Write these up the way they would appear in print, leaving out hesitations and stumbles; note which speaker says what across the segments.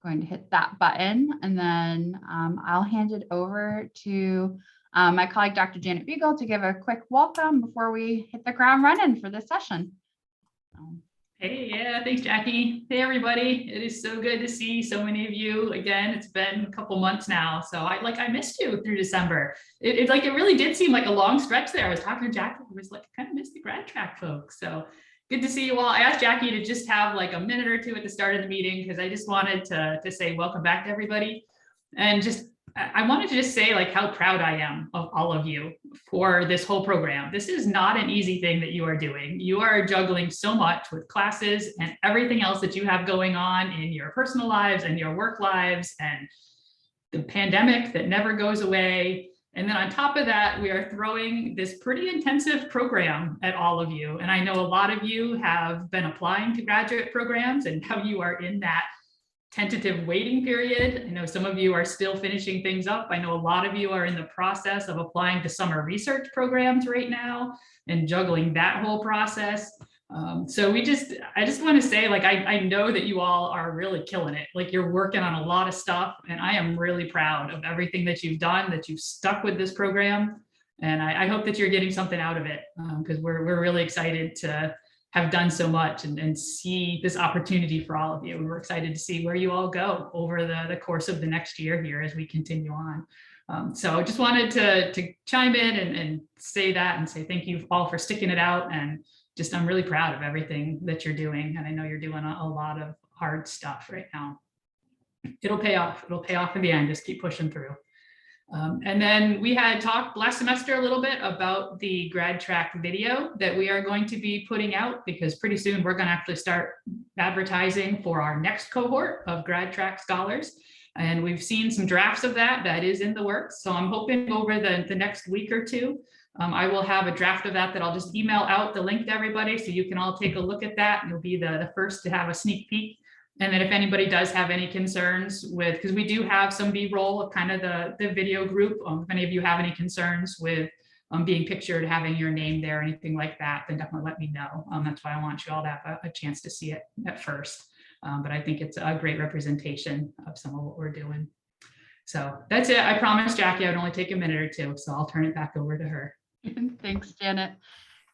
Speaker 1: going to hit that button, and then I'll hand it over to my colleague, Dr. Janet Beagle, to give a quick welcome before we hit the ground running for this session.
Speaker 2: Hey, yeah, thanks, Jackie. Hey, everybody. It is so good to see so many of you again. It's been a couple months now, so I missed you through December. It really did seem like a long stretch there. I was talking to Jackie, I was like, I kind of missed the GradTrack folks. So good to see you all. I asked Jackie to just have like a minute or two at the start of the meeting because I just wanted to say welcome back to everybody, and just I wanted to just say like how proud I am of all of you for this whole program. This is not an easy thing that you are doing. You are juggling so much with classes and everything else that you have going on in your personal lives and your work lives, and the pandemic that never goes away. And then on top of that, we are throwing this pretty intensive program at all of you. And I know a lot of you have been applying to graduate programs, and now you are in that tentative waiting period. I know some of you are still finishing things up. I know a lot of you are in the process of applying to summer research programs right now and juggling that whole process. So I just want to say, like, I know that you all are really killing it. Like, you're working on a lot of stuff, and I am really proud of everything that you've done, that you've stuck with this program. And I hope that you're getting something out of it, because we're really excited to have done so much and see this opportunity for all of you. And we're excited to see where you all go over the course of the next year here as we continue on. So I just wanted to chime in and say that, and say thank you all for sticking it out. And just, I'm really proud of everything that you're doing. And I know you're doing a lot of hard stuff right now. It'll pay off. It'll pay off in the end. Just keep pushing through. And then we had talked last semester a little bit about the GradTrack video that we are going to be putting out, because pretty soon we're going to actually start advertising for our next cohort of GradTrack scholars. And we've seen some drafts of that is in the works. So I'm hoping over the next week or two, I will have a draft of that I'll just email out the link to everybody, so you can all take a look at that. You'll be the first to have a sneak peek. And then if anybody does have any concerns with, because we do have some B-roll of kind of the video group, if any of you have any concerns with being pictured, having your name there, anything like that, then definitely let me know. That's why I want you all to have a chance to see it at first. But I think it's a great representation of some of what we're doing. So that's it. I promised Jackie I would only take a minute or two, so I'll turn it back over to her.
Speaker 1: Thanks, Janet.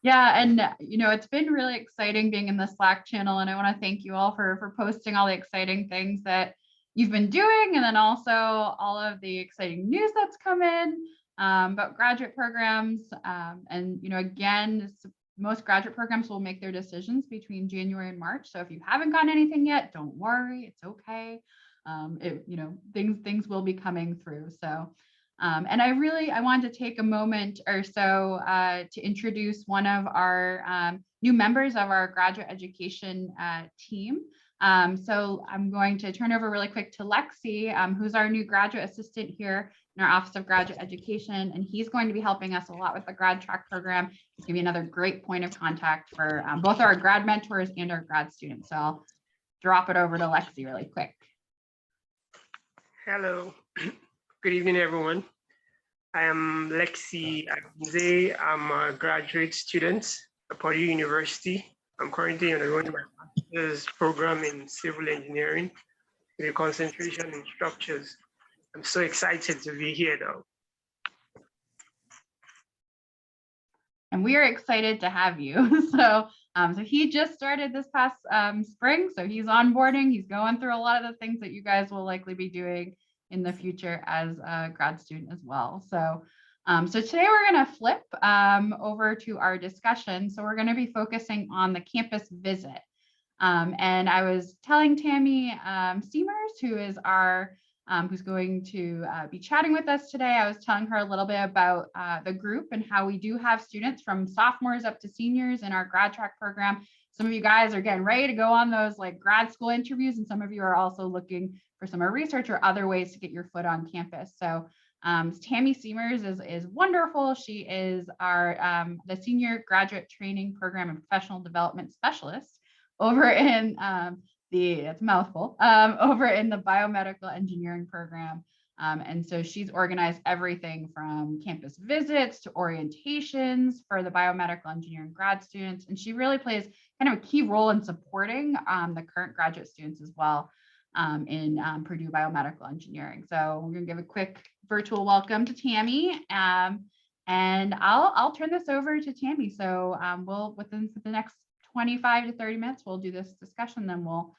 Speaker 1: Yeah, and it's been really exciting being in the Slack channel, and I want to thank you all for posting all the exciting things that you've been doing, and then also all of the exciting news that's come in about graduate programs. And again, most graduate programs will make their decisions between January and March. So if you haven't gotten anything yet, don't worry, it's okay. Things will be coming through. So. And I wanted to take a moment or so to introduce one of our new members of our graduate education team. So I'm going to turn over really quick to Lexi, who's our new graduate assistant here in our Office of Graduate Education. And he's going to be helping us a lot with the GradTrack program. He's going to be another great point of contact for both our grad mentors and our grad students. So I'll drop it over to Lexi really quick.
Speaker 3: Hello. Good evening, everyone. I am Lexi Agunze. I'm a graduate student at Purdue University. I'm currently undergoing my master's program in civil engineering with a concentration in structures. I'm so excited to be here, though.
Speaker 1: And we are excited to have you. So he just started this past spring, so he's onboarding. He's going through a lot of the things that you guys will likely be doing in the future as a grad student as well. So today we're going to flip over to our discussion. So we're going to be focusing on the campus visit. And I was telling Tammy Seamers, who is our who's going to be chatting with us today. I was telling her a little bit about the group and how we do have students from sophomores up to seniors in our GradTrack program. Some of you guys are getting ready to go on those like grad school interviews, and some of you are also looking for summer research or other ways to get your foot on campus. So Tammy Seamers is wonderful. She is our the Senior Graduate Training Program and Professional Development Specialist over in it's a mouthful, over in the Biomedical Engineering Program. And so she's organized everything from campus visits to orientations for the biomedical engineering grad students. And she really plays kind of a key role in supporting the current graduate students as well. in Purdue Biomedical Engineering. So we're going to give a quick virtual welcome to Tammy. And I'll turn this over to Tammy. So we'll, within the next 25 to 30 minutes, we'll do this discussion, then we'll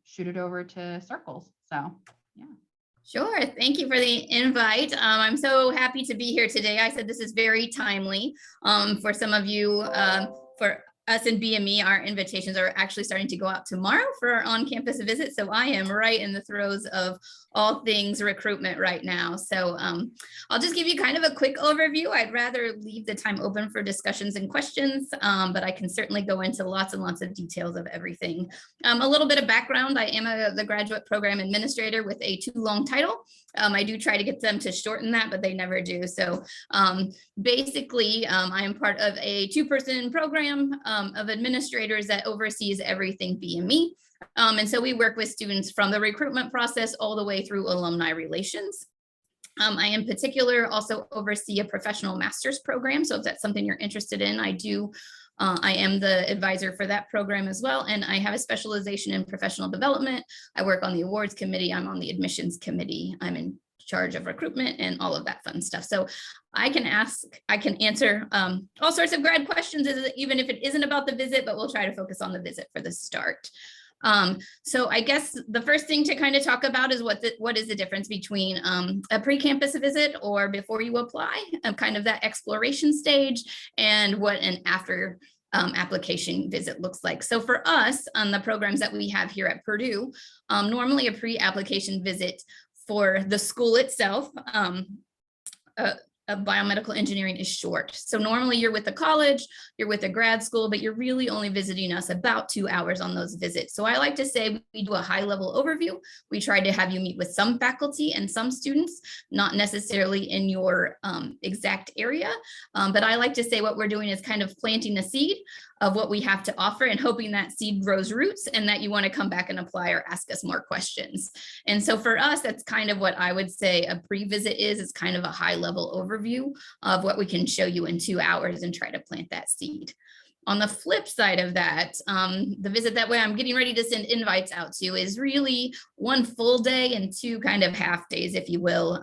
Speaker 1: shoot it over to Circles. So yeah.
Speaker 4: Sure. Thank you for the invite. I'm so happy to be here today. I said this is very timely for some of you. For us in BME, our invitations are actually starting to go out tomorrow for our on-campus visit. So I am right in the throes of all things recruitment right now. So I'll just give you kind of a quick overview. I'd rather leave the time open for discussions and questions, but I can certainly go into lots and lots of details of everything. A little bit of background. I am the graduate program administrator with a too long title. I do try to get them to shorten that, but they never do. So basically, I am part of a 2-person program of administrators that oversees everything BME. And so we work with students from the recruitment process all the way through alumni relations. I in particular also oversee a professional master's program. So if that's something you're interested in, I am the advisor for that program as well. And I have a specialization in professional development. I work on the awards committee. I'm on the admissions committee. I'm in charge of recruitment and all of that fun stuff. So I can answer all sorts of grad questions, even if it isn't about the visit, but we'll try to focus on the visit for the start. So I guess the first thing to kind of talk about is what is the difference between a pre-campus visit or before you apply, kind of that exploration stage, and what an after application visit looks like. So for us on the programs that we have here at Purdue, normally a pre-application visit for the school itself, biomedical engineering is short. So normally you're with a college, you're with a grad school, but you're really only visiting us about 2 hours on those visits. So I like to say we do a high level overview. We try to have you meet with some faculty and some students, not necessarily in your exact area. But I like to say what we're doing is kind of planting a seed of what we have to offer and hoping that seed grows roots and that you want to come back and apply or ask us more questions. And so for us, that's kind of what I would say a pre-visit is. It's kind of a high level overview of what we can show you in 2 hours and try to plant that seed. On the flip side of that, the visit that way I'm getting ready to send invites out to is really 1 full day and 2 kind of half days, if you will.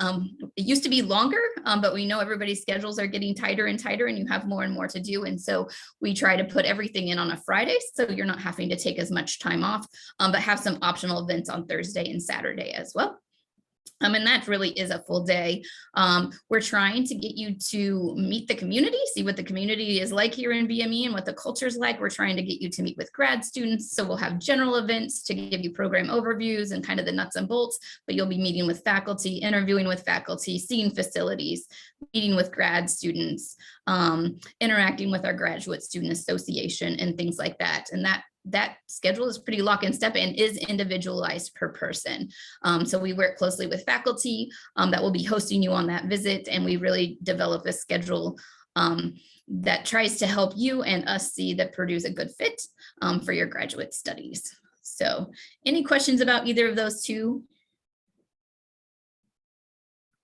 Speaker 4: It used to be longer, but we know everybody's schedules are getting tighter and tighter and you have more and more to do. And so we try to put everything in on a Friday so you're not having to take as much time off, but have some optional events on Thursday and Saturday as well. And that really is a full day. We're trying to get you to meet the community, see what the community is like here in BME and what the culture is like. We're trying to get you to meet with grad students. So we'll have general events to give you program overviews and kind of the nuts and bolts, but you'll be meeting with faculty, interviewing with faculty, seeing facilities, meeting with grad students, interacting with our graduate student association and things like that. And that schedule is pretty lock and step and is individualized per person. So we work closely with faculty that will be hosting you on that visit. And we really develop a schedule that tries to help you and us see that Purdue is a good fit for your graduate studies. So any questions about either of those two?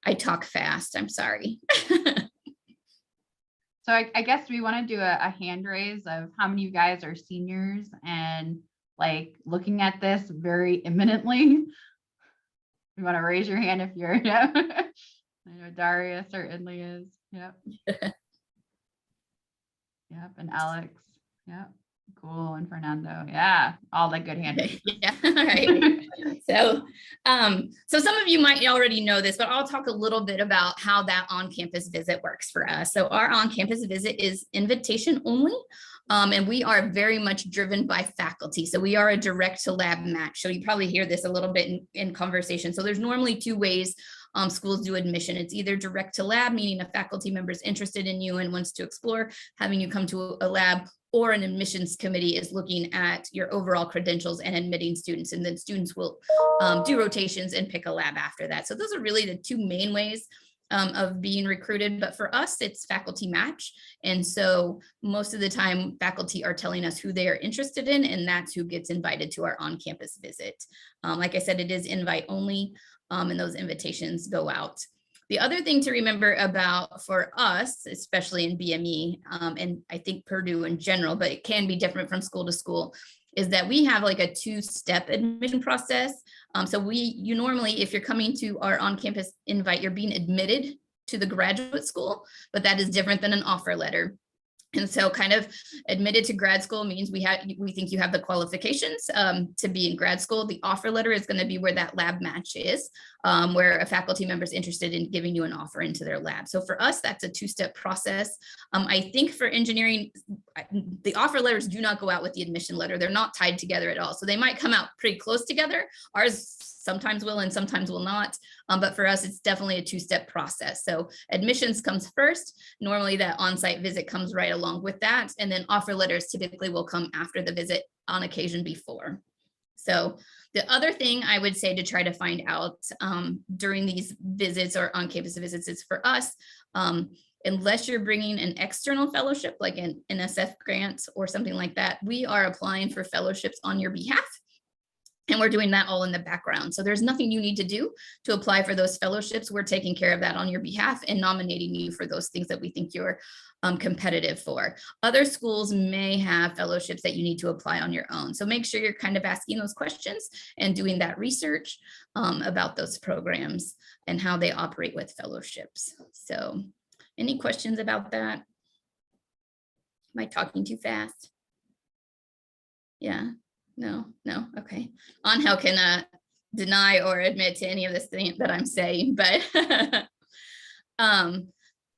Speaker 4: I talk fast, I'm sorry.
Speaker 1: So I guess we want to do a hand raise of how many of you guys are seniors and like looking at this very imminently. You want to raise your hand if you're, yeah. I know Daria certainly is. Yep. Yep. And Alex. Yep. Cool. And Fernando. Yeah. All the good hand raises.
Speaker 4: Yeah. All right. So some of you might already know this, but I'll talk a little bit about how that on-campus visit works for us. So our on-campus visit is invitation only, and we are very much driven by faculty. So we are a direct to lab match. So you probably hear this a little bit in conversation. So there's normally 2 ways schools do admission. It's either direct to lab, meaning a faculty member is interested in you and wants to explore having you come to a lab, or an admissions committee is looking at your overall credentials and admitting students, and then students will do rotations and pick a lab after that. So those are really the 2 main ways of being recruited. But for us, it's faculty match. And so most of the time faculty are telling us who they are interested in, and that's who gets invited to our on-campus visit. Like I said, it is invite only, and those invitations go out. The other thing to remember about for us, especially in BME, and I think Purdue in general, but it can be different from school to school, is that we have like a two-step admission process. So you normally, if you're coming to our on-campus invite, you're being admitted to the graduate school, but that is different than an offer letter. And so kind of admitted to grad school means we think you have the qualifications to be in grad school. The offer letter is going to be where that lab match is, where a faculty member is interested in giving you an offer into their lab. So for us, that's a two-step process. I think for engineering, the offer letters do not go out with the admission letter. They're not tied together at all. So they might come out pretty close together. Ours sometimes will and sometimes will not. But for us, it's definitely a two-step process. So admissions comes first. Normally that on-site visit comes right along with that. And then offer letters typically will come after the visit, on occasion before. So the other thing I would say to try to find out during these visits or on-campus visits is for us, unless you're bringing an external fellowship like an NSF grant or something like that, we are applying for fellowships on your behalf. And we're doing that all in the background. So there's nothing you need to do to apply for those fellowships. We're taking care of that on your behalf and nominating you for those things that we think you're competitive for. Other schools may have fellowships that you need to apply on your own. So make sure you're kind of asking those questions and doing that research about those programs and how they operate with fellowships. So any questions about that? Am I talking too fast? Yeah. No. Okay. Angel can deny or admit to any of this thing that I'm saying, but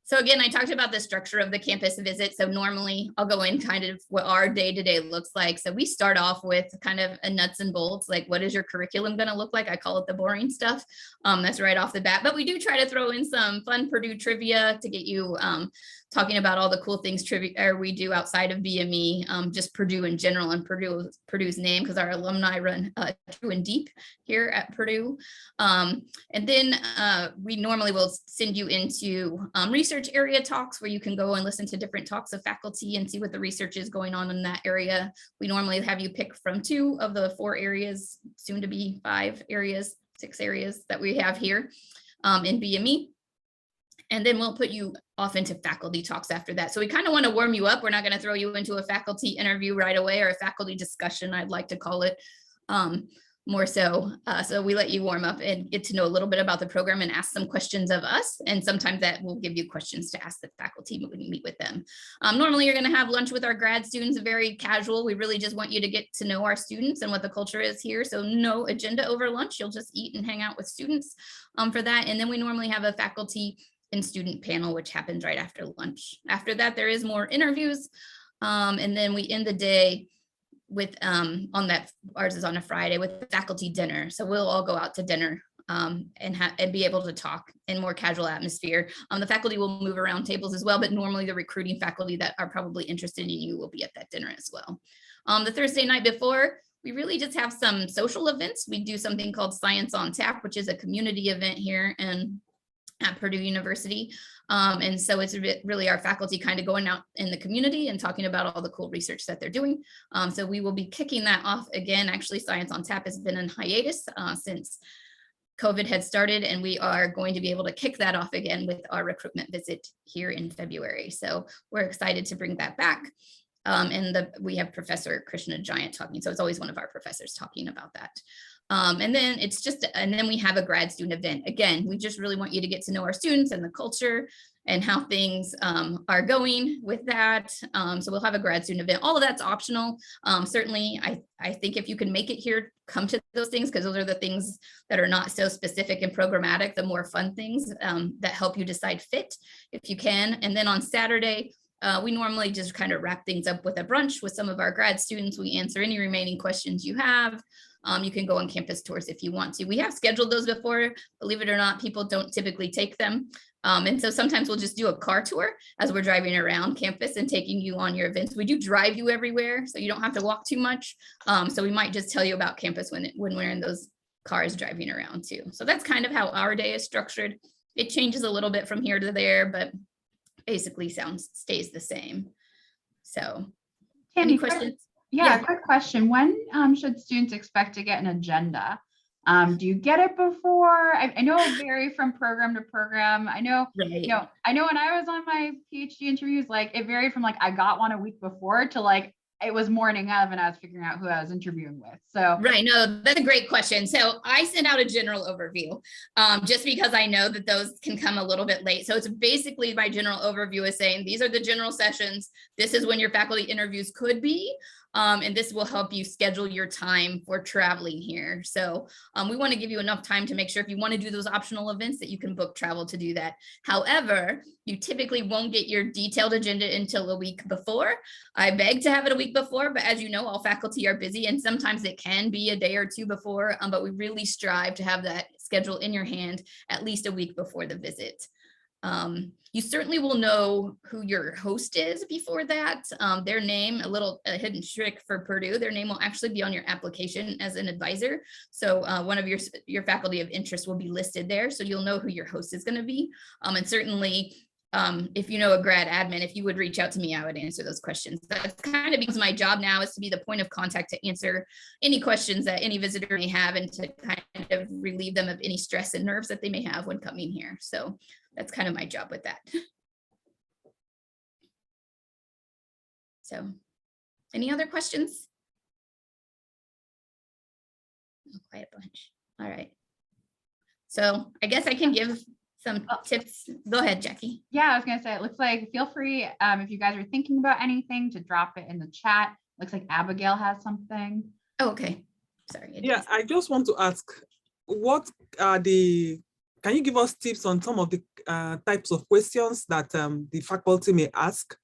Speaker 4: so again, I talked about the structure of the campus visit. So normally I'll go in kind of what our day-to-day looks like. So we start off with kind of a nuts and bolts, like what is your curriculum going to look like? I call it the boring stuff. That's right off the bat, but we do try to throw in some fun Purdue trivia to get you talking about all the cool things we do outside of BME, just Purdue in general and Purdue's name, because our alumni run true and deep here at Purdue. And then we normally will send you into research area talks where you can go and listen to different talks of faculty and see what the research is going on in that area. We normally have you pick from 2 of the 4 areas, soon to be 5 areas, 6 areas that we have here in BME. And then we'll put you off into faculty talks after that. So we kind of want to warm you up. We're not going to throw you into a faculty interview right away, or a faculty discussion, I'd like to call it more so. So we let you warm up and get to know a little bit about the program and ask some questions of us. And sometimes that will give you questions to ask the faculty when you meet with them. Normally you're going to have lunch with our grad students, very casual. We really just want you to get to know our students and what the culture is here. So no agenda over lunch. You'll just eat and hang out with students for that. And then we normally have a faculty and student panel, which happens right after lunch. After that, there is more interviews. And then we end the day with ours is on a Friday with faculty dinner. So we'll all go out to dinner and be able to talk in more casual atmosphere. The faculty will move around tables as well, but normally the recruiting faculty that are probably interested in you will be at that dinner as well. The Thursday night before, we really just have some social events. We do something called Science on Tap, which is a community event here at Purdue University. And so it's really our faculty kind of going out in the community and talking about all the cool research that they're doing. So we will be kicking that off again. Actually, Science on Tap has been in hiatus since COVID had started, and we are going to be able to kick that off again with our recruitment visit here in February. So we're excited to bring that back. And we have Professor Krishna Giant talking. So it's always one of our professors talking about that. And then we have a grad student event. Again, we just really want you to get to know our students and the culture and how things are going with that. So we'll have a grad student event. All of that's optional. Certainly, I think if you can make it here, come to those things, because those are the things that are not so specific and programmatic, the more fun things that help you decide fit if you can. And then on Saturday, we normally just kind of wrap things up with a brunch with some of our grad students. We answer any remaining questions you have. You can go on campus tours if you want to. We have scheduled those before. Believe it or not, people don't typically take them. And so sometimes we'll just do a car tour as we're driving around campus and taking you on your events. We do drive you everywhere, so you don't have to walk too much. So we might just tell you about campus when we're in those cars driving around too. So that's kind of how our day is structured. It changes a little bit from here to there, but basically stays the same. So any questions?
Speaker 1: Yeah, quick question. When should students expect to get an agenda? Do you get it before? I know it varies from program to program. I know, I know when I was on my PhD interviews, like it varied from like I got one a week before to like it was morning of and I was figuring out who I was interviewing with. So
Speaker 4: Right. No, that's a great question. So I sent out a general overview just because I know that those can come a little bit late. So it's basically my general overview is saying these are the general sessions. This is when your faculty interviews could be. And this will help you schedule your time for traveling here. So we want to give you enough time to make sure if you want to do those optional events that you can book travel to do that. However, you typically won't get your detailed agenda until a week before. I beg to have it a week before, but as you know, all faculty are busy and sometimes it can be a day or two before, but we really strive to have that schedule in your hand at least a week before the visit. You certainly will know who your host is before that. Their name, a hidden trick for Purdue, their name will actually be on your application as an advisor. So one of your faculty of interest will be listed there. So you'll know who your host is going to be. And certainly if you know a grad admin, if you would reach out to me, I would answer those questions. That's kind of because my job now is to be the point of contact to answer any questions that any visitor may have and to kind of relieve them of any stress and nerves that they may have when coming here. So that's kind of my job with that. So any other questions? Quiet bunch. All right. So I guess I can give some tips. Go ahead, Jackie.
Speaker 1: yeah, I was gonna say, it looks like feel free if you guys are thinking about anything to drop it in the chat. Looks like Abigail has something.
Speaker 4: Oh, okay. Sorry.
Speaker 5: Yeah, I just want to ask, what are can you give us tips on some of the types of questions that the faculty may ask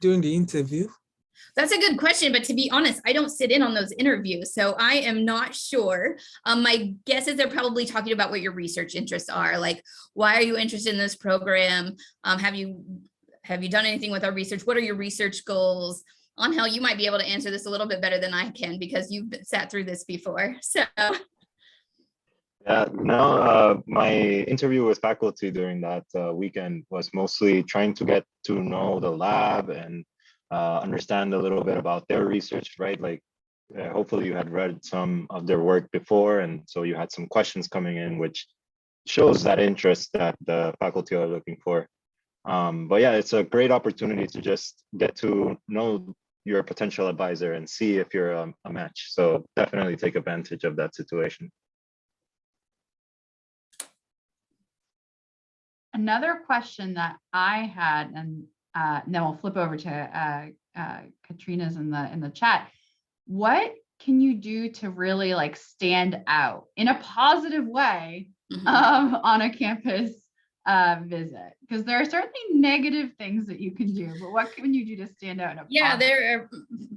Speaker 5: during the interview?
Speaker 4: That's a good question, but to be honest, I don't sit in on those interviews, so I am not sure. My guess is they're probably talking about what your research interests are, like why are you interested in this program? Have you done anything with our research? What are your research goals? On how you might be able to answer this a little bit better than I can because you've sat through this before. So.
Speaker 6: Yeah, no, my interview with faculty during that weekend was mostly trying to get to know the lab and understand a little bit about their research, right? Like hopefully you had read some of their work before, and so you had some questions coming in, which shows that interest that the faculty are looking for. But yeah, it's a great opportunity to just get to know your potential advisor and see if you're a match. So definitely take advantage of that situation.
Speaker 1: Another question that I had, and then we'll flip over to Katrina's in the chat. What can you do to really like stand out in a positive way on a campus visit? Because there are certainly negative things that you can do, but what can you do to stand out?
Speaker 4: Yeah, there are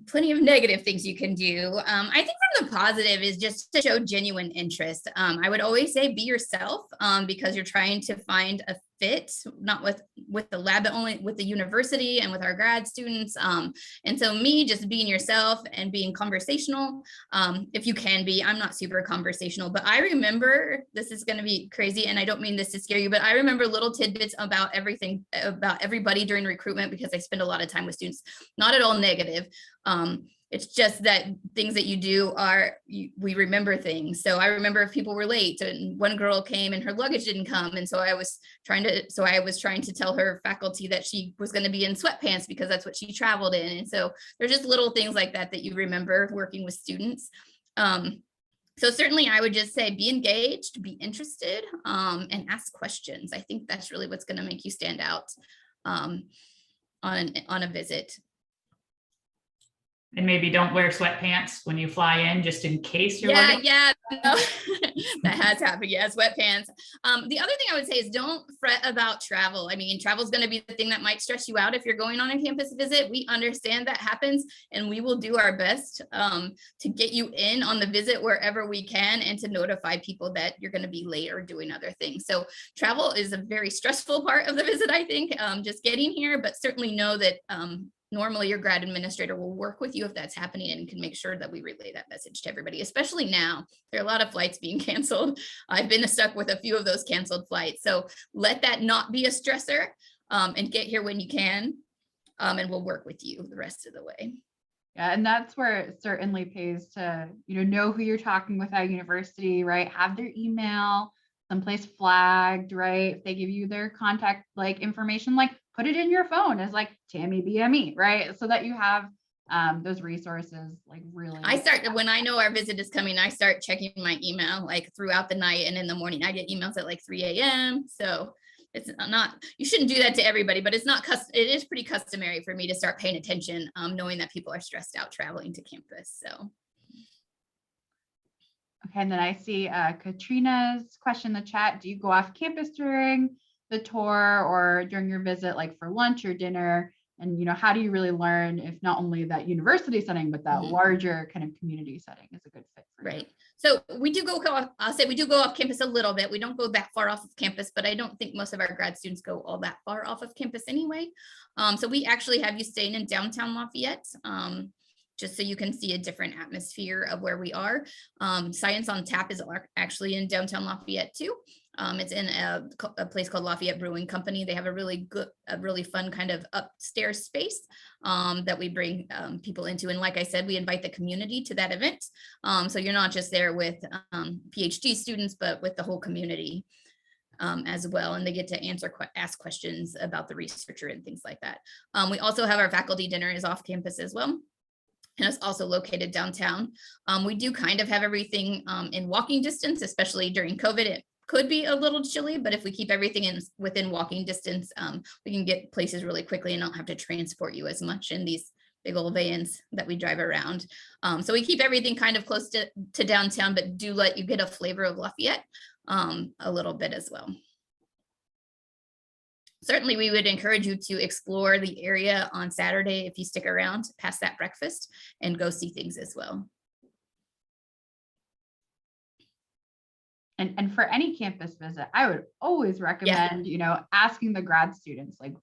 Speaker 4: plenty of negative things you can do. I think from the positive is just to show genuine interest. I would always say be yourself because you're trying to find a fit, not with the lab, but only with the university and with our grad students. And so me just being yourself and being conversational, if you can be. I'm not super conversational, but I remember, this is going to be crazy and I don't mean this to scare you, but I remember little tidbits about everything, about everybody during recruitment because I spend a lot of time with students, not at all negative. It's just that things that you do we remember things. So I remember if people were late and one girl came and her luggage didn't come. And so I was trying to tell her faculty that she was going to be in sweatpants because that's what she traveled in. And so there's just little things like that that you remember working with students. So certainly I would just say be engaged, be interested, and ask questions. I think that's really what's going to make you stand out on a visit.
Speaker 2: And maybe don't wear sweatpants when you fly in, just in case you're
Speaker 4: Yeah, no, that has happened. Yeah, sweatpants. The other thing I would say is don't fret about travel. I mean, travel is going to be the thing that might stress you out if you're going on a campus visit. We understand that happens, and we will do our best to get you in on the visit wherever we can and to notify people that you're going to be late or doing other things. So travel is a very stressful part of the visit, I think, just getting here, but certainly know that normally your grad administrator will work with you if that's happening and can make sure that we relay that message to everybody, especially now. There are a lot of flights being canceled. I've been stuck with a few of those canceled flights. So let that not be a stressor and get here when you can. And we'll work with you the rest of the way.
Speaker 1: Yeah, and that's where it certainly pays to, know who you're talking with at university, right? Have their email someplace flagged, right? If they give you their contact information, put it in your phone as Tammy BME, right? So that you have those resources like really.
Speaker 4: I start, when I know our visit is coming, I start checking my email like throughout the night, and in the morning I get emails at like 3 a.m. So it's not, you shouldn't do that to everybody, but it's not, it is pretty customary for me to start paying attention, knowing that people are stressed out traveling to campus. So.
Speaker 1: Okay, and then I see Katrina's question in the chat. Do you go off campus during the tour or during your visit, like for lunch or dinner? And, you know, how do you really learn if not only that university setting, but that larger kind of community setting is a good fit for you?
Speaker 4: Right. So we do go off, I'll say we do go off campus a little bit. We don't go that far off of campus, but I don't think most of our grad students go all that far off of campus anyway. So we actually have you staying in downtown Lafayette, just so you can see a different atmosphere of where we are. Science on Tap is actually in downtown Lafayette too. It's in a place called Lafayette Brewing Company. They have a really fun kind of upstairs space that we bring people into. And like I said, we invite the community to that event. So you're not just there with PhD students, but with the whole community as well. And they get to ask questions about the researcher and things like that. We also have our faculty dinner is off campus as well. And it's also located downtown. We do kind of have everything in walking distance, especially during COVID. It could be a little chilly, but if we keep everything within walking distance, we can get places really quickly and not have to transport you as much in these big old vans that we drive around. So we keep everything kind of close to downtown, but do let you get a flavor of Lafayette a little bit as well. Certainly, we would encourage you to explore the area on Saturday if you stick around past that breakfast and go see things as well.
Speaker 1: And for any campus visit, I would always recommend, you know, asking the grad students, like,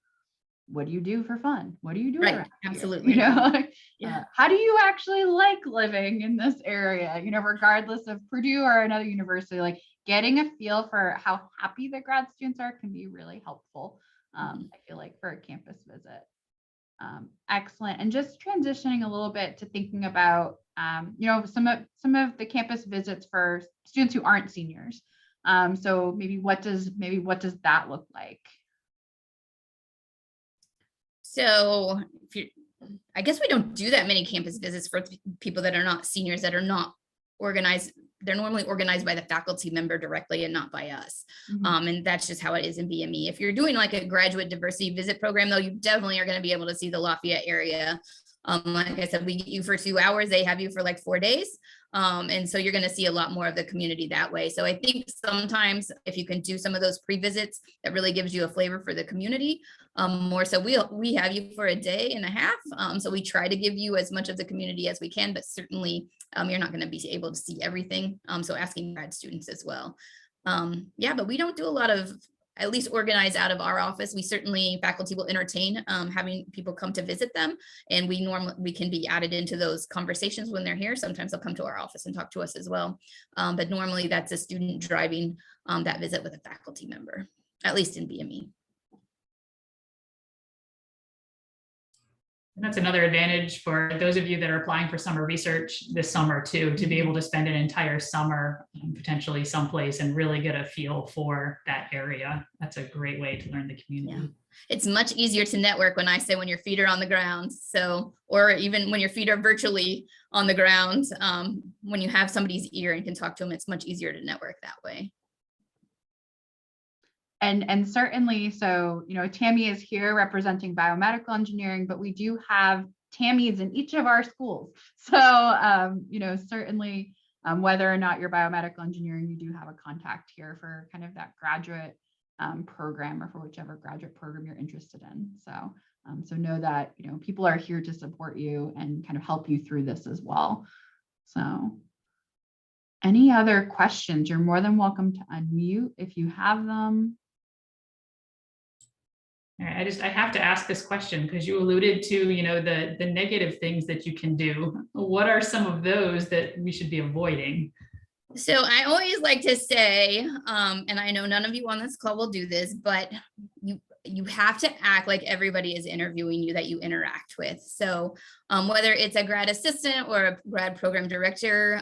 Speaker 1: what do you do for fun? What do you do?
Speaker 4: Right, absolutely.
Speaker 1: You know, like,
Speaker 4: Yeah.
Speaker 1: How do you actually like living in this area? You know, regardless of Purdue or another university, like getting a feel for how happy the grad students are can be really helpful. I feel like for a campus visit. Excellent. And just transitioning a little bit to thinking about, you know, some of the campus visits for students who aren't seniors. So maybe what does that look like?
Speaker 4: So I guess we don't do that many campus visits for people that are not seniors, that are not organized. They're normally organized by the faculty member directly and not by us. And that's just how it is in BME. If you're doing like a graduate diversity visit program, though, you definitely are going to be able to see the Lafayette area. Like I said, we get you for 2 hours, they have you for like 4 days. And so you're going to see a lot more of the community that way. So I think sometimes if you can do some of those pre-visits, that really gives you a flavor for the community more. So we have you for a day and a half. So we try to give you as much of the community as we can, but certainly you're not going to be able to see everything. So asking grad students as well. Yeah, but we don't do a lot of, at least organized out of our office. We certainly, faculty will entertain having people come to visit them. And we can be added into those conversations when they're here. Sometimes they'll come to our office and talk to us as well. But normally that's a student driving that visit with a faculty member, at least in BME.
Speaker 2: And that's another advantage for those of you that are applying for summer research this summer too, to be able to spend an entire summer potentially someplace and really get a feel for that area. That's a great way to learn the community.
Speaker 4: Yeah. It's much easier to network when your feet are on the ground. So, or even when your feet are virtually on the ground, when you have somebody's ear and can talk to them, it's much easier to network that way.
Speaker 1: And certainly, so, you know, Tammy is here representing biomedical engineering, but we do have Tammys in each of our schools. So, you know, certainly whether or not you're biomedical engineering, you do have a contact here for kind of that graduate program or for whichever graduate program you're interested in. So, so know that, you know, people are here to support you and kind of help you through this as well. So any other questions? You're more than welcome to unmute if you have them.
Speaker 2: I have to ask this question because you alluded to, you know, the negative things that you can do. What are some of those that we should be avoiding?
Speaker 4: So I always like to say, and I know none of you on this call will do this, but you have to act like everybody is interviewing you that you interact with. So whether it's a grad assistant or a grad program director,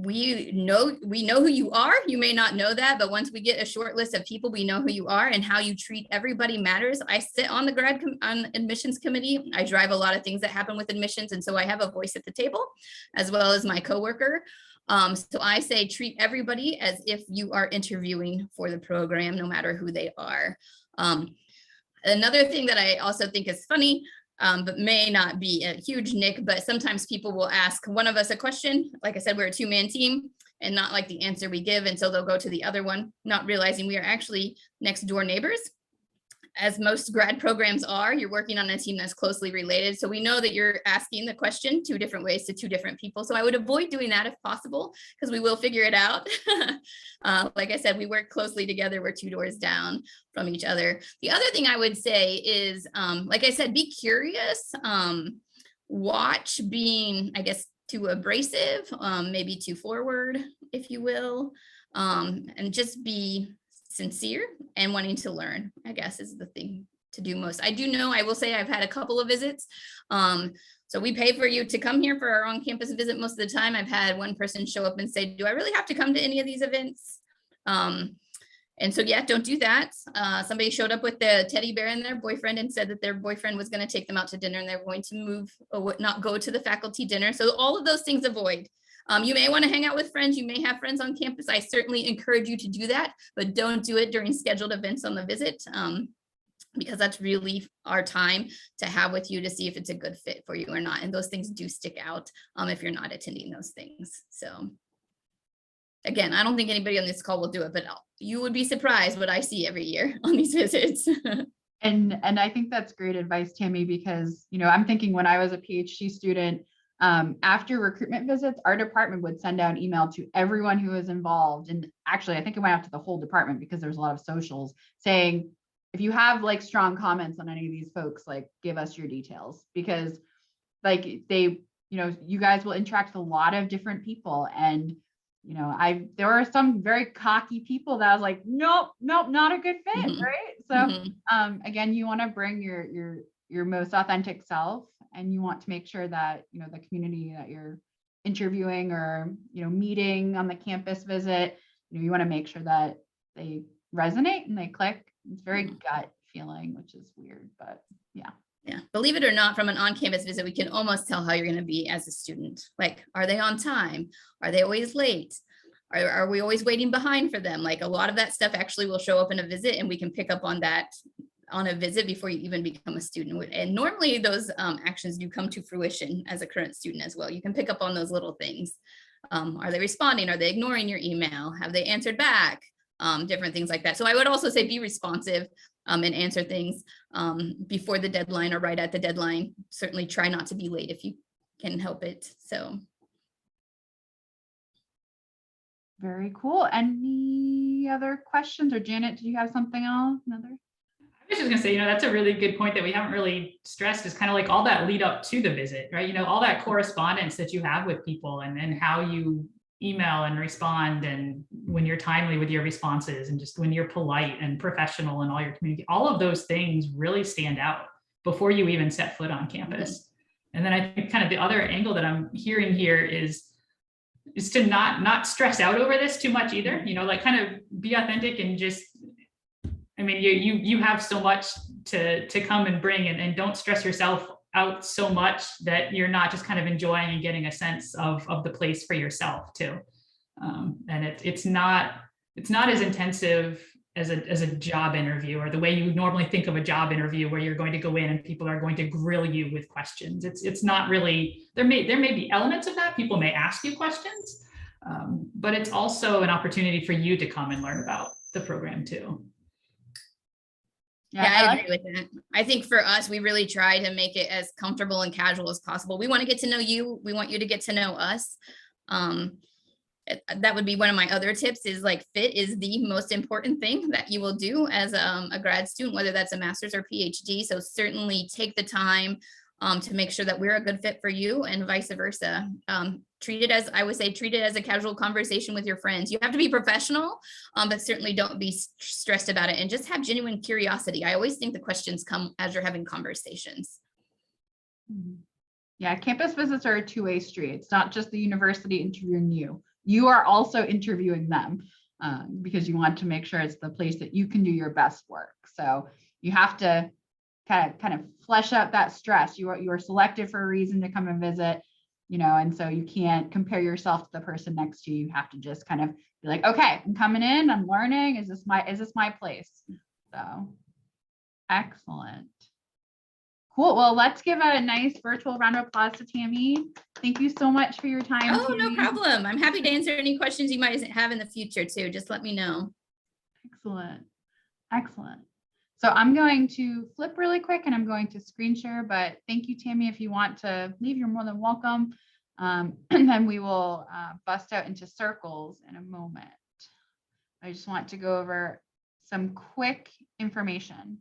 Speaker 4: we know who you are. You may not know that, but once we get a short list of people, we know who you are, and how you treat everybody matters. I sit on the on admissions committee. I drive a lot of things that happen with admissions, and so I have a voice at the table, as well as my coworker. So I say treat everybody as if you are interviewing for the program, no matter who they are. Another thing that I also think is funny, but may not be a huge nick, but sometimes people will ask one of us a question. Like I said, we're a two-man team and not like the answer we give. And so they'll go to the other one, not realizing we are actually next door neighbors. As most grad programs are, you're working on a team that's closely related. So we know that you're asking the question 2 different ways to 2 different people. So I would avoid doing that if possible, because we will figure it out. Like I said, we work closely together. We're 2 doors down from each other. The other thing I would say is, like I said, be curious. Watch being, I guess, too abrasive, maybe too forward, if you will, and just be sincere and wanting to learn, I guess, is the thing to do most. I do know, I will say I've had a couple of visits. So we pay for you to come here for our on-campus visit most of the time. I've had one person show up and say, do I really have to come to any of these events? And so, yeah, don't do that. Somebody showed up with the teddy bear and their boyfriend and said that their boyfriend was going to take them out to dinner and they're going to move, not go to the faculty dinner. So all of those things avoid. You may want to hang out with friends. You may have friends on campus. I certainly encourage you to do that, but don't do it during scheduled events on the visit, because that's really our time to have with you to see if it's a good fit for you or not. And those things do stick out if you're not attending those things. So again, I don't think anybody on this call will do it, but you would be surprised what I see every year on these visits.
Speaker 1: And I think that's great advice, Tammy, because, you know, I'm thinking when I was a PhD student, after recruitment visits, our department would send out an email to everyone who was involved. And actually, I think it went out to the whole department because there's a lot of socials saying, if you have like strong comments on any of these folks, like give us your details, because like they, you know, you guys will interact with a lot of different people. And, you know, there are some very cocky people that I was like, nope, not a good fit.
Speaker 4: Mhm.
Speaker 1: Right. So, again, you want to bring your most authentic self, and you want to make sure that, you know, the community that you're interviewing or, you know, meeting on the campus visit, you know, you want to make sure that they resonate and they click. It's very gut feeling, which is weird, but yeah.
Speaker 4: Yeah, believe it or not, from an on-campus visit, we can almost tell how you're going to be as a student. Like, are they on time? Are they always late? Are we always waiting behind for them? Like, a lot of that stuff actually will show up in a visit, and we can pick up on that on a visit before you even become a student. And normally those actions do come to fruition as a current student as well. You can pick up on those little things. Are they responding? Are they ignoring your email? Have they answered back? Different things like that. So I would also say be responsive and answer things before the deadline or right at the deadline. Certainly try not to be late if you can help it. So.
Speaker 1: Very cool. Any other questions? Or Janet, did you have something else? Another?
Speaker 2: I was just gonna say, you know, that's a really good point that we haven't really stressed, is kind of like all that lead up to the visit, right? You know, all that correspondence that you have with people, and then how you email and respond, and when you're timely with your responses, and just when you're polite and professional and all your community, all of those things really stand out before you even set foot on campus. And then I think kind of the other angle that I'm hearing here is to not stress out over this too much either, you know, like kind of be authentic and just, I mean, you have so much to come and bring, and don't stress yourself out so much that you're not just kind of enjoying and getting a sense of the place for yourself too. And it's not as intensive as a job interview, or the way you normally think of a job interview, where you're going to go in and people are going to grill you with questions. It's not really, there may be elements of that. People may ask you questions, but it's also an opportunity for you to come and learn about the program too.
Speaker 4: Yeah, I agree with that. I think for us, we really try to make it as comfortable and casual as possible. We want to get to know you. We want you to get to know us. That would be one of my other tips, is like fit is the most important thing that you will do as a grad student, whether that's a master's or PhD. So certainly take the time to make sure that we're a good fit for you, and vice versa. Treat it as, I would say, treat it as a casual conversation with your friends. You have to be professional, but certainly don't be stressed about it, and just have genuine curiosity. I always think the questions come as you're having conversations.
Speaker 1: Yeah, campus visits are a two-way street. It's not just the university interviewing you. you are also interviewing them because you want to make sure it's the place that you can do your best work. So you have to kind of flesh out that stress. You are selected for a reason to come and visit, and so you can't compare yourself to the person next to you. You have to just kind of be like, okay, I'm coming in, I'm learning. Is this my place? So excellent. Cool. Well, let's give a nice virtual round of applause to Tammy. Thank you so much for your time.
Speaker 4: Oh, no
Speaker 1: Tammy.
Speaker 4: problem. I'm happy to answer any questions you might have in the future too. Just let me know.
Speaker 1: Excellent. Excellent. So I'm going to flip really quick and I'm going to screen share, but thank you, Tammy. If you want to leave, you're more than welcome. And then we will bust out into circles in a moment. I just want to go over some quick information.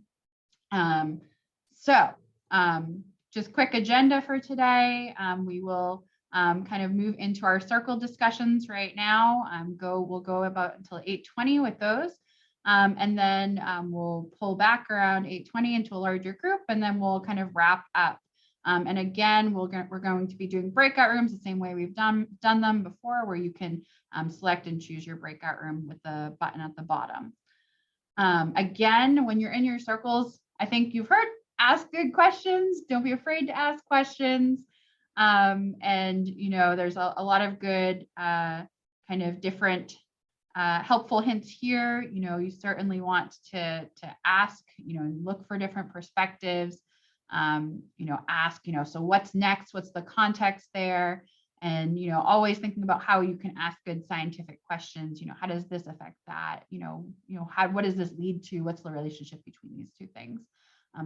Speaker 1: Just quick agenda for today. We will kind of move into our circle discussions right now. We'll go about until 8:20 with those. And then we'll pull back around 8:20 into a larger group, and then we'll kind of wrap up. And again, we're going to be doing breakout rooms the same way we've done them before, where you can select and choose your breakout room with the button at the bottom. Again, when you're in your circles, I think you've heard, ask good questions. Don't be afraid to ask questions. And there's a lot of good kind of different helpful hints here. You certainly want to ask, and look for different perspectives. Ask, so what's next? What's the context there? And, always thinking about how you can ask good scientific questions. How does this affect that? What does this lead to? What's the relationship between these two things?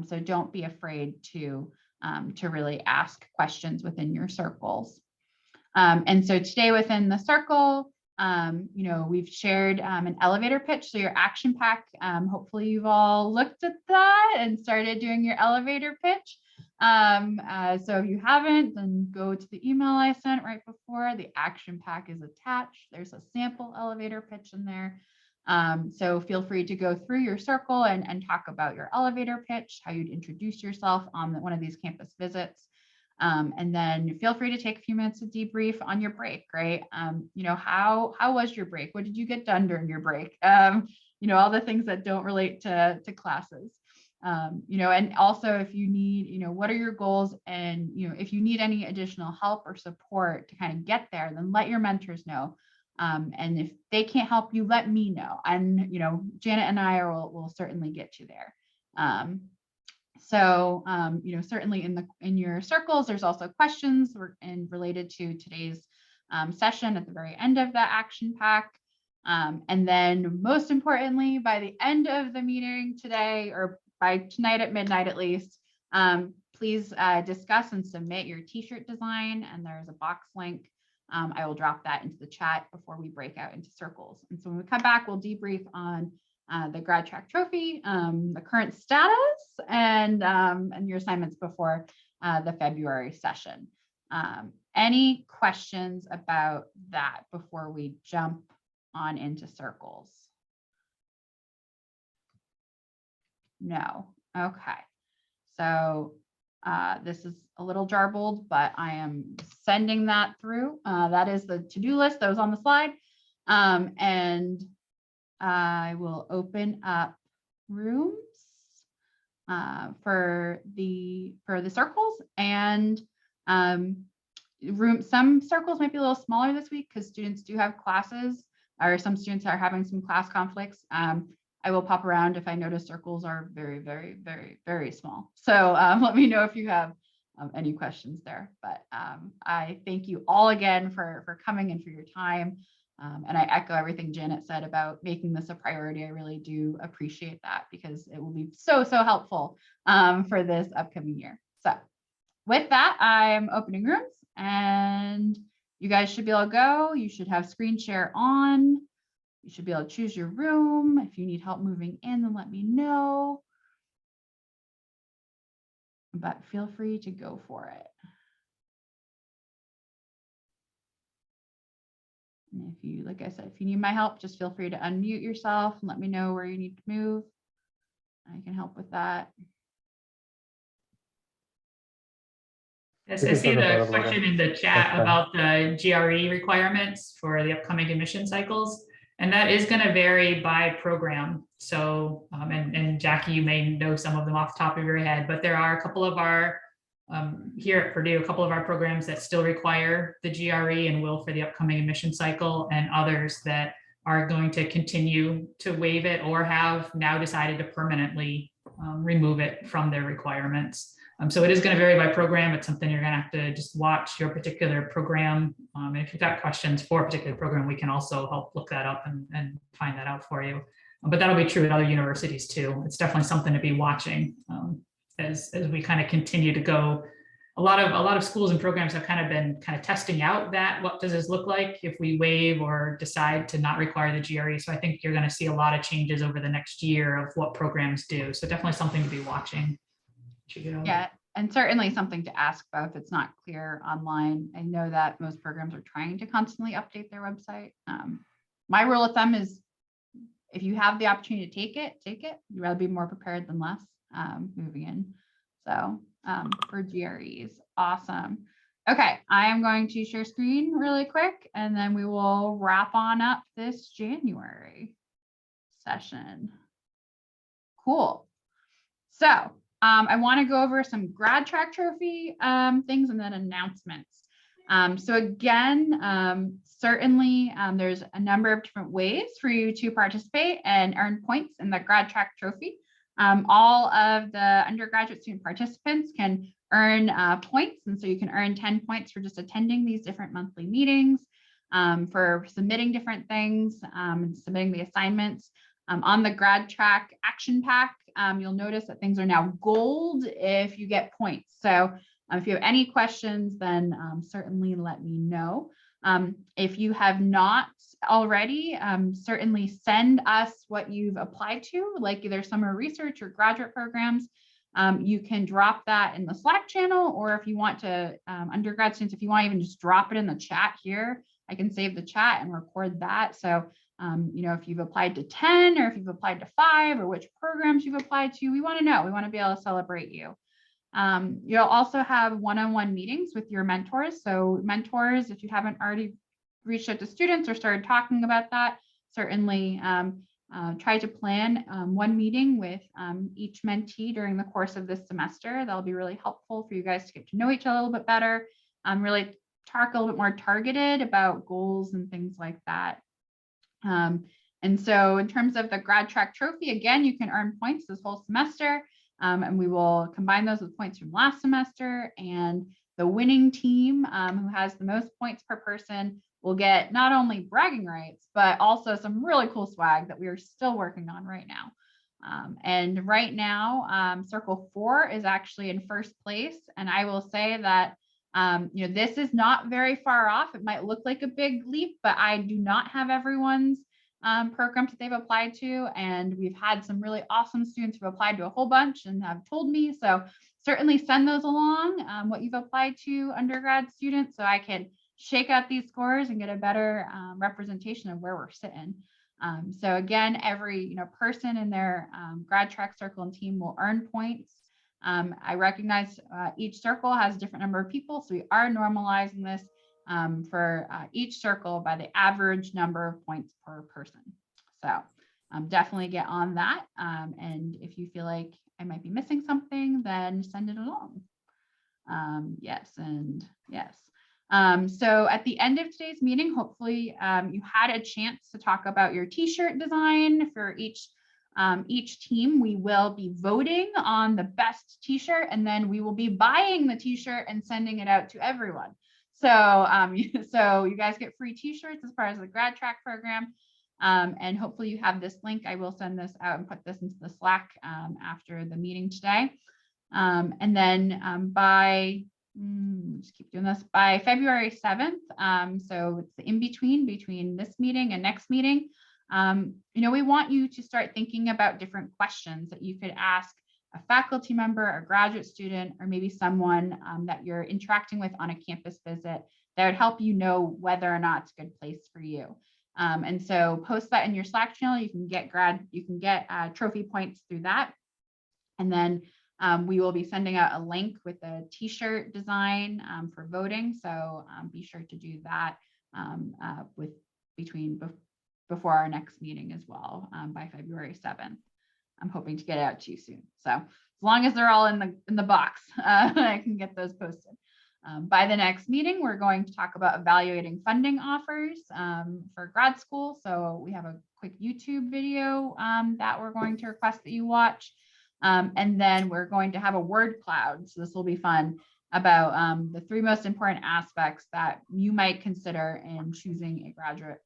Speaker 1: So don't be afraid to really ask questions within your circles. And so today within the circle, we've shared an elevator pitch. So your action pack, hopefully you've all looked at that and started doing your elevator pitch. So if you haven't, then go to the email I sent right before. The action pack is attached. There's a sample elevator pitch in there. So feel free to go through your circle and talk about your elevator pitch, how you'd introduce yourself on one of these campus visits. And then feel free to take a few minutes to debrief on your break, right? How was your break? What did you get done during your break? All the things that don't relate to classes. And also if you need, what are your goals? And, if you need any additional help or support to kind of get there, then let your mentors know. And if they can't help you, let me know. And, Janet and I will certainly get you there. Certainly in your circles, there's also questions related to today's session at the very end of that action pack. And then most importantly, by the end of the meeting today, or by tonight at midnight at least, please discuss and submit your t-shirt design. And there's a box link. I will drop that into the chat before we break out into circles. And so when we come back, we'll debrief on the GradTrack trophy, the current status, and your assignments before the February session. Any questions about that before we jump on into circles? No. Okay. So this is a little jarbled, but I am sending that through. That is the to-do list that was on the slide. And I will open up rooms for the circles, and some circles might be a little smaller this week because students do have classes, or some students are having some class conflicts. I will pop around if I notice circles are very, very, very, very small. So let me know if you have any questions there. But I thank you all again for coming and for your time. And I echo everything Janet said about making this a priority. I really do appreciate that because it will be so, so helpful for this upcoming year. So with that, I'm opening rooms and you guys should be able to go. You should have screen share on. You should be able to choose your room. If you need help moving in, then let me know. But feel free to go for it. And if you, like I said, if you need my help, just feel free to unmute yourself and let me know where you need to move. I can help with that.
Speaker 2: Yes, I see the question in the chat about the GRE requirements for the upcoming admission cycles. And that is going to vary by program. So, and Jackie, you may know some of them off the top of your head, but there are a couple of our, here at Purdue, a couple of our programs that still require the GRE and will for the upcoming admission cycle, and others that are going to continue to waive it or have now decided to permanently remove it from their requirements. So it is going to vary by program. It's something you're going to have to just watch your particular program. And if you've got questions for a particular program, we can also help look that up and find that out for you. But that'll be true at other universities too. It's definitely something to be watching as we kind of continue to go. A lot of schools and programs have kind of been testing out that what does this look like if we waive or decide to not require the GRE. So I think you're going to see a lot of changes over the next year of what programs do. So definitely something to be watching.
Speaker 1: Yeah, and certainly something to ask about if it's not clear online. I know that most programs are trying to constantly update their website. My rule of thumb is if you have the opportunity to take it. You'd rather be more prepared than less moving in. So for GREs, awesome. Okay, I am going to share screen really quick, and then we will wrap on up this January session. Cool. So I want to go over some GradTrack trophy things and then announcements. So again, certainly there's a number of different ways for you to participate and earn points in the GradTrack trophy. All of the undergraduate student participants can earn points, and so you can earn 10 points for just attending these different monthly meetings, for submitting different things, and submitting the assignments. On the GradTrack action pack, you'll notice that things are now gold if you get points. So if you have any questions, then certainly let me know. If you have not already, certainly send us what you've applied to, like either summer research or graduate programs. You can drop that in the Slack channel, or if you want to, undergrad students, if you want to even just drop it in the chat here, I can save the chat and record that. So you know, if you've applied to 10 or if you've applied to 5 or which programs you've applied to, we want to know. We want to be able to celebrate you. You'll also have one-on-one meetings with your mentors. So mentors, if you haven't already reached out to students or started talking about that, certainly try to plan one meeting with each mentee during the course of this semester. That'll be really helpful for you guys to get to know each other a little bit better, really talk a little bit more targeted about goals and things like that. And so in terms of the GradTrack trophy, again, you can earn points this whole semester, and we will combine those with points from last semester, and the winning team who has the most points per person will get not only bragging rights, but also some really cool swag that we are still working on right now. And right now, Circle 4 is actually in first place, and I will say that you know, this is not very far off. It might look like a big leap, but I do not have everyone's programs that they've applied to. And we've had some really awesome students who applied to a whole bunch and have told me. So certainly send those along, what you've applied to, undergrad students, so I can shake out these scores and get a better representation of where we're sitting. So again, every person in their GradTrack circle and team will earn points. I recognize each circle has a different number of people, so we are normalizing this for each circle by the average number of points per person. So definitely get on that. And if you feel like I might be missing something, then send it along. Yes, and yes. So at the end of today's meeting, hopefully you had a chance to talk about your t-shirt design for each team. We will be voting on the best t-shirt, and then we will be buying the t-shirt and sending it out to everyone. So, so you guys get free t-shirts as part of the GradTrack program. And hopefully you have this link. I will send this out and put this into the Slack after the meeting today. And then by, just keep doing this, by February 7th, so it's the between this meeting and next meeting, we want you to start thinking about different questions that you could ask a faculty member, a graduate student, or maybe someone that you're interacting with on a campus visit that would help you know whether or not it's a good place for you. And so post that in your Slack channel. You can get trophy points through that. And then We will be sending out a link with a t-shirt design for voting. So be sure to do that before our next meeting as well by February 7th. I'm hoping to get it out to you soon. So as long as they're all in the box, I can get those posted. By the next meeting, we're going to talk about evaluating funding offers for grad school. So we have a quick YouTube video that we're going to request that you watch. And then we're going to have a word cloud. So this will be fun about the 3 most important aspects that you might consider in choosing a graduate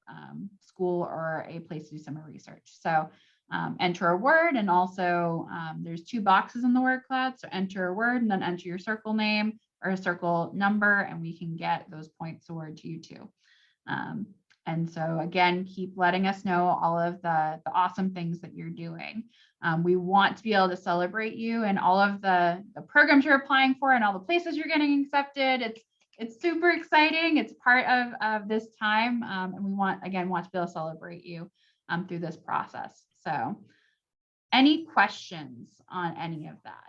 Speaker 1: school or a place to do summer research. So enter a word, and also there's 2 boxes in the word cloud. So enter a word and then enter your circle name or a circle number, and we can get those points awarded to you too. And so again, keep letting us know all of the awesome things that you're doing. We want to be able to celebrate you and all of the programs you're applying for and all the places you're getting accepted. It's super exciting. It's part of this time. And we want to be able to celebrate you through this process. So any questions on any of that?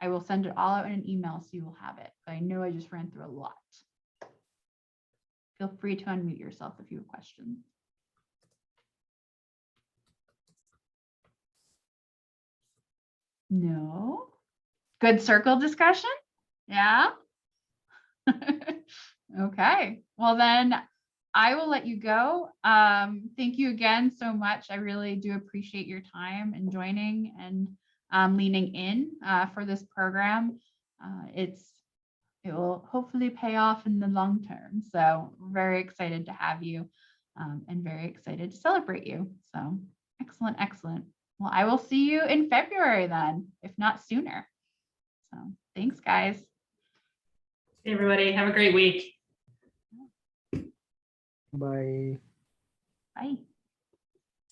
Speaker 1: I will send it all out in an email so you will have it. But I know I just ran through a lot. Feel free to unmute yourself if you have questions. No? Good circle discussion? Yeah? Okay. Well, then I will let you go. Thank you again so much. I really do appreciate your time and joining and leaning in for this program. It will hopefully pay off in the long term. So we're very excited to have you and very excited to celebrate you. So excellent, excellent. Well, I will see you in February then, if not sooner. So thanks, guys.
Speaker 2: Hey, everybody. Have a great week.
Speaker 7: Bye.
Speaker 1: Bye.